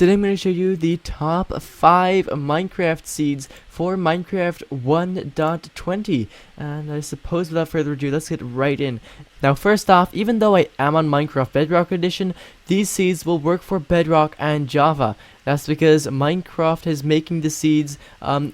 Today I'm going to show you the top 5 Minecraft seeds for Minecraft 1.20, and I suppose without further ado, let's get right in. Now first off, even though I am on Minecraft Bedrock Edition, these seeds will work for Bedrock and Java. That's because Minecraft is making the seeds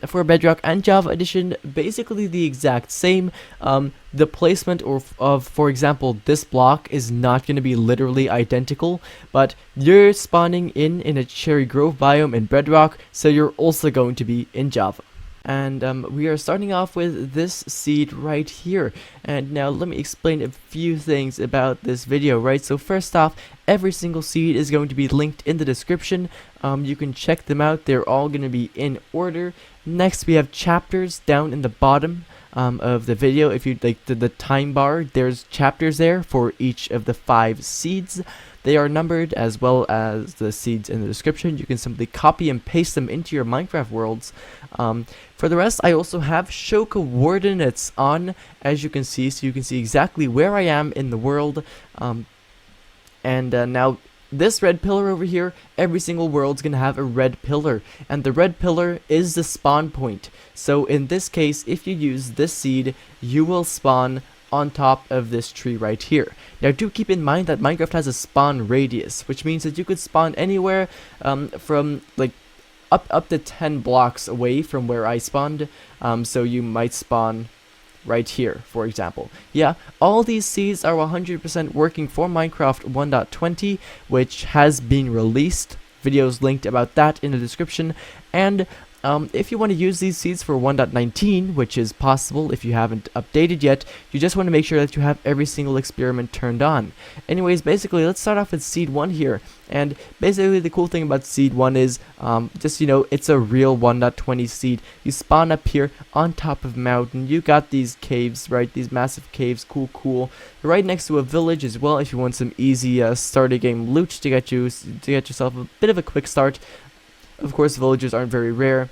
for Bedrock and Java Edition basically the exact same. The placement of, for example, this block is not going to be literally identical, but you're spawning in a cherry grove biome in Bedrock, so you're also going to be in Java. And we are starting off with this seed right here. And now let me explain a few things about this video, right? So first off, every single seed is going to be linked in the description. You can check them out. They're all going to be in order. Next, we have chapters down in the bottom of the video. If you like the time bar, there's chapters there for each of the 5 seeds. They are numbered as well as the seeds in the description. You can simply copy and paste them into your Minecraft worlds. For the rest, I also have show coordinates on, as you can see, so you can see exactly where I am in the world. Now this red pillar over here, every single world's gonna have a red pillar, and the red pillar is the spawn point. So in this case, if you use this seed, you will spawn on top of this tree right here. Now do keep in mind that Minecraft has a spawn radius, which means that you could spawn anywhere from like up to 10 blocks away from where I spawned. So you might spawn right here, for example. Yeah, all these seeds are 100% working for Minecraft 1.20, which has been released. Videos linked about that in the description. And if you want to use these seeds for 1.19, which is possible if you haven't updated yet, you just want to make sure that you have every single experiment turned on. Anyways, basically, let's start off with seed 1 here. And basically, the cool thing about seed 1 is, just, you know, it's a real 1.20 seed. You spawn up here on top of a mountain. You got these caves, right? These massive caves, cool. Right next to a village as well, if you want some easy starter game loot to get yourself a bit of a quick start. Of course, villagers aren't very rare,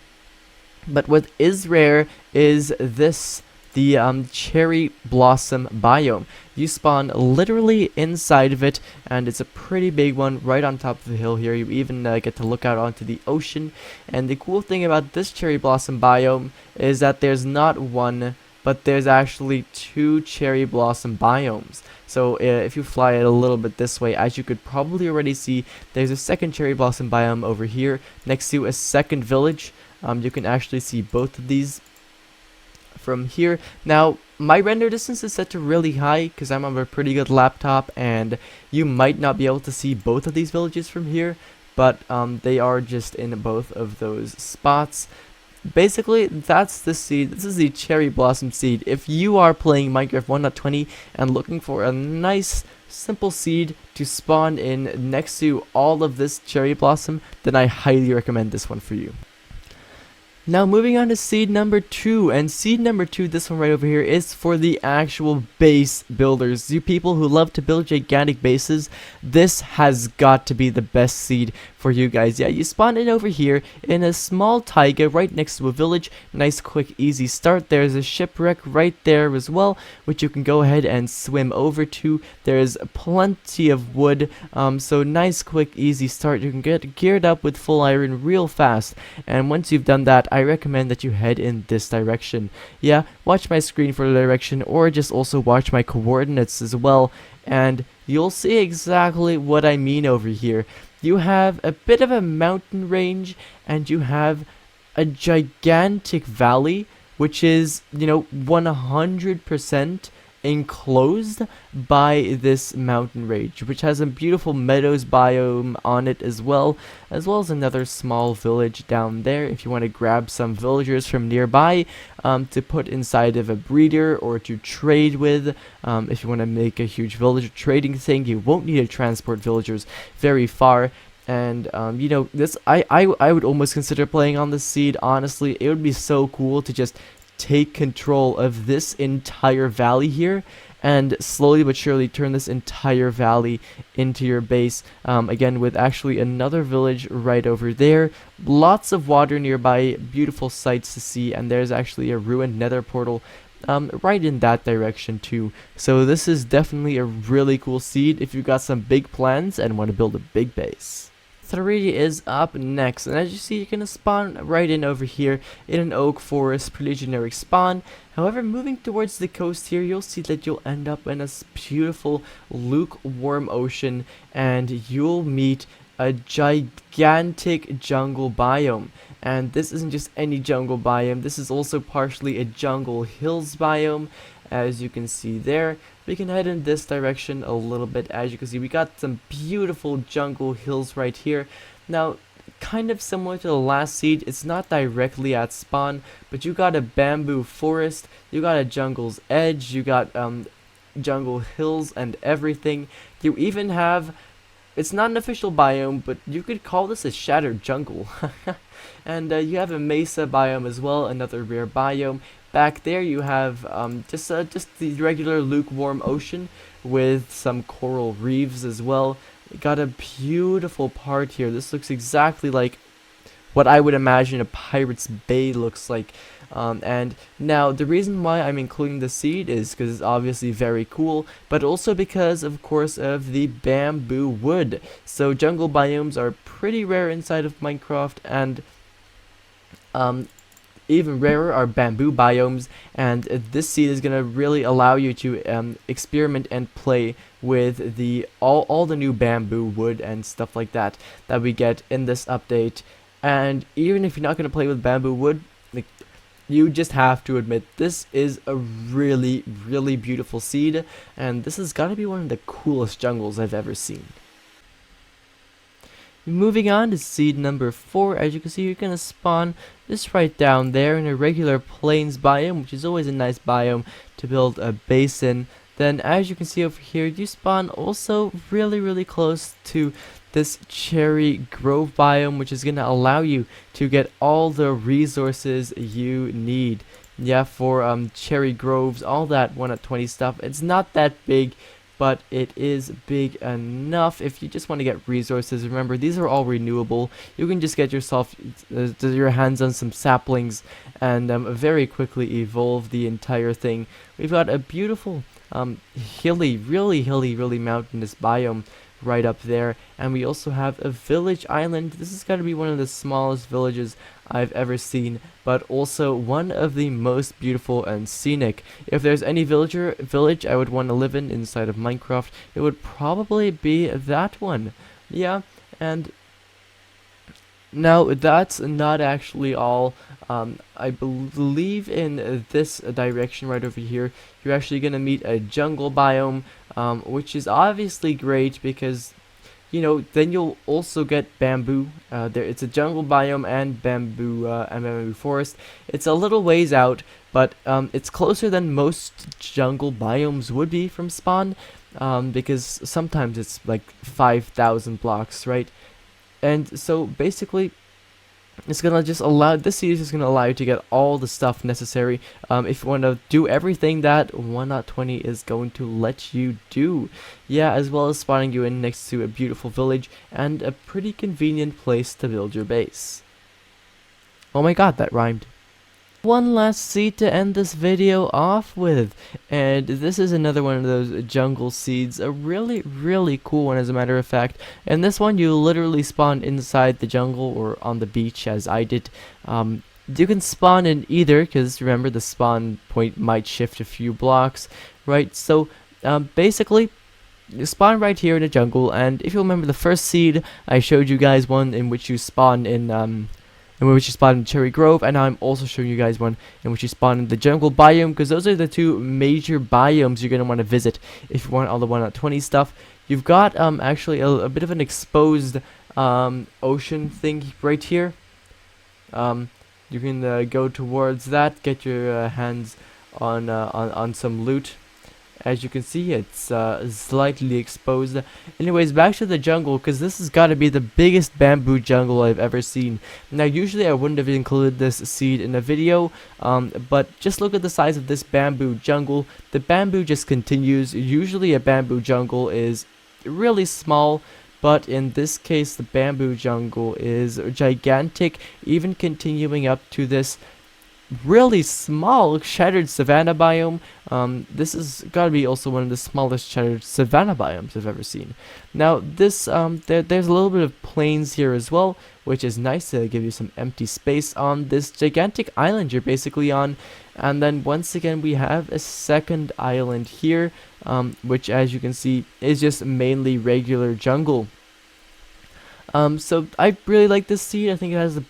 but what is rare is this, the cherry blossom biome. You spawn literally inside of it, and it's a pretty big one right on top of the hill here. You even get to look out onto the ocean. And the cool thing about this cherry blossom biome is that there's not one, but there's actually 2 cherry blossom biomes. So if you fly it a little bit this way, as you could probably already see, there's a second cherry blossom biome over here next to a second village. You can actually see both of these from here. Now, my render distance is set to really high because I'm on a pretty good laptop, and you might not be able to see both of these villages from here, but they are just in both of those spots. Basically, that's the seed. This is the cherry blossom seed. If you are playing Minecraft 1.20 and looking for a nice simple seed to spawn in next to all of this cherry blossom, then I highly recommend this one for you. Now moving on to seed number 2, and seed number 2, this one right over here, is for the actual base builders. You people who love to build gigantic bases, this has got to be the best seed for you guys. Yeah, you spawn in over here in a small taiga right next to a village. Nice quick easy start. There's a shipwreck right there as well, which you can go ahead and swim over to. There's plenty of wood, so nice quick easy start. You can get geared up with full iron real fast, and once you've done that, I recommend that you head in this direction. Yeah, watch my screen for the direction, or just also watch my coordinates as well, and you'll see exactly what I mean over here. You have a bit of a mountain range, and you have a gigantic valley, which is, you know, 100% enclosed by this mountain range, which has a beautiful meadows biome on it as well as another small village down there if you want to grab some villagers from nearby to put inside of a breeder or to trade with. If you want to make a huge villager trading thing, you won't need to transport villagers very far. And you know, this I would almost consider playing on this seed. Honestly, it would be so cool to just take control of this entire valley here and slowly but surely turn this entire valley into your base, again with actually another village right over there, lots of water nearby, beautiful sights to see, and there's actually a ruined nether portal right in that direction too. So this is definitely a really cool seed if you've got some big plans and want to build a big base. 3 is up next, and as you see, you're gonna spawn right in over here in an oak forest, pretty generic spawn. However, moving towards the coast here, you'll see that you'll end up in a beautiful lukewarm ocean, and you'll meet a gigantic jungle biome. And this isn't just any jungle biome, this is also partially a jungle hills biome, as you can see there. We can head in this direction a little bit. As you can see, we got some beautiful jungle hills right here. Now, kind of similar to the last seed, it's not directly at spawn, but you got a bamboo forest, you got a jungle's edge, you got jungle hills and everything. You even have, it's not an official biome, but you could call this a shattered jungle. And you have a mesa biome as well, another rare biome. Back there you have just the regular lukewarm ocean with some coral reefs as well. You got a beautiful part here. This looks exactly like what I would imagine a pirate's bay looks like. And now the reason why I'm including the seed is because it's obviously very cool, but also because, of course, of the bamboo wood. So jungle biomes are pretty rare inside of Minecraft, and even rarer are bamboo biomes, and this seed is gonna really allow you to experiment and play with the all the new bamboo wood and stuff like that we get in this update. And even if you're not gonna play with bamboo wood, like, you just have to admit this is a really beautiful seed, and this has got to be one of the coolest jungles I've ever seen. Moving on to seed number 4, as you can see, you're going to spawn just right down there in a regular plains biome, which is always a nice biome to build a base in. Then, as you can see over here, you spawn also really close to this cherry grove biome, which is going to allow you to get all the resources you need. Yeah, for cherry groves, all that 1 at 20 stuff. It's not that big, but it is big enough if you just want to get resources. Remember, these are all renewable. You can just get yourself your hands on some saplings and very quickly evolve the entire thing. We've got a beautiful hilly, really mountainous biome right up there, and we also have a village island. This is got to be one of the smallest villages I've ever seen, but also one of the most beautiful and scenic. If there's any village I would want to live in inside of Minecraft, it would probably be that one. Yeah, and now that's not actually all. I believe in this direction right over here, you're actually going to meet a jungle biome, which is obviously great because, you know, then you'll also get bamboo. It's a jungle biome and bamboo forest. It's a little ways out, but it's closer than most jungle biomes would be from spawn, because sometimes it's like 5,000 blocks, right? And so basically, it's gonna just allow, this series is gonna allow you to get all the stuff necessary if you want to do everything that 1.20 is going to let you do. Yeah, as well as spawning you in next to a beautiful village and a pretty convenient place to build your base. Oh my god, that rhymed. One last seed to end this video off with, and this is another one of those jungle seeds, a really cool one as a matter of fact. And this one you literally spawn inside the jungle or on the beach, as I did. You can spawn in either, because remember, the spawn point might shift a few blocks, right? So basically, you spawn right here in the jungle, and if you remember the first seed, I showed you guys one in which you spawn in which you spawn in Cherry Grove, and now I'm also showing you guys one in which you spawn in the jungle biome, because those are the two major biomes you're going to want to visit if you want all the 1.20 stuff. You've got actually a bit of an exposed ocean thing right here. You can go towards that, get your hands on some loot. As you can see, it's slightly exposed. Anyways, back to the jungle, because this has got to be the biggest bamboo jungle I've ever seen. Now, usually I wouldn't have included this seed in a video, but just look at the size of this bamboo jungle. The bamboo just continues. Usually a bamboo jungle is really small, but in this case, the bamboo jungle is gigantic, even continuing up to this really small shattered savanna biome. This is gotta be also one of the smallest shattered savanna biomes I've ever seen. Now this there's a little bit of plains here as well, which is nice to give you some empty space on this gigantic island you're basically on. And then once again we have a second island here, which as you can see is just mainly regular jungle. So I really like this seed. I think it has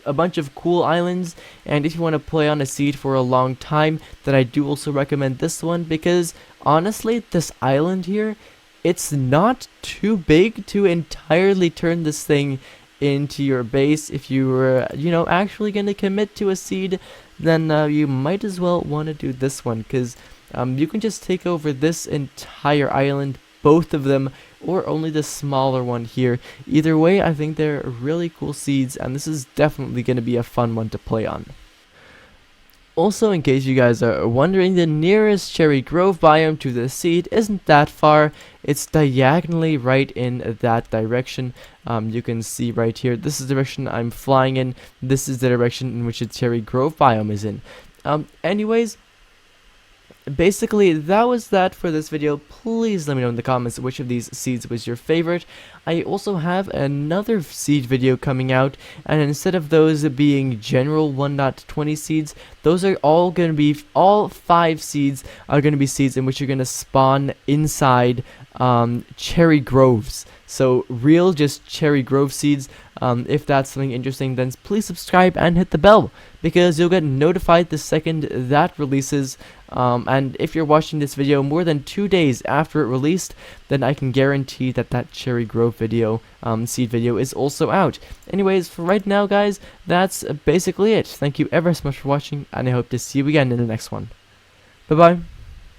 a bunch of cool islands, and if you want to play on a seed for a long time, then I do also recommend this one, because honestly this island here, it's not too big to entirely turn this thing into your base. If you were actually going to commit to a seed, then you might as well want to do this one, because you can just take over this entire island, both of them, or only the smaller one here. Either way, I think they're really cool seeds, and this is definitely going to be a fun one to play on. Also, in case you guys are wondering, the nearest Cherry Grove biome to the seed isn't that far. It's diagonally right in that direction. You can see right here, this is the direction I'm flying in. This is the direction in which the Cherry Grove biome is in. Anyways, basically that was that for this video. Please let me know in the comments which of these seeds was your favorite. I also have another seed video coming out, and instead of those being general 1.20 seeds, those are all going to be, all 5 seeds are going to be seeds in which you're going to spawn inside cherry groves. So real just cherry grove seeds. If that's something interesting, then please subscribe and hit the bell, because you'll get notified the second that releases. And if you're watching this video more than 2 days after it released, then I can guarantee that that cherry grove video, seed video, is also out. Anyways, for right now guys, that's basically it. Thank you ever so much for watching, and I hope to see you again in the next one. Bye bye.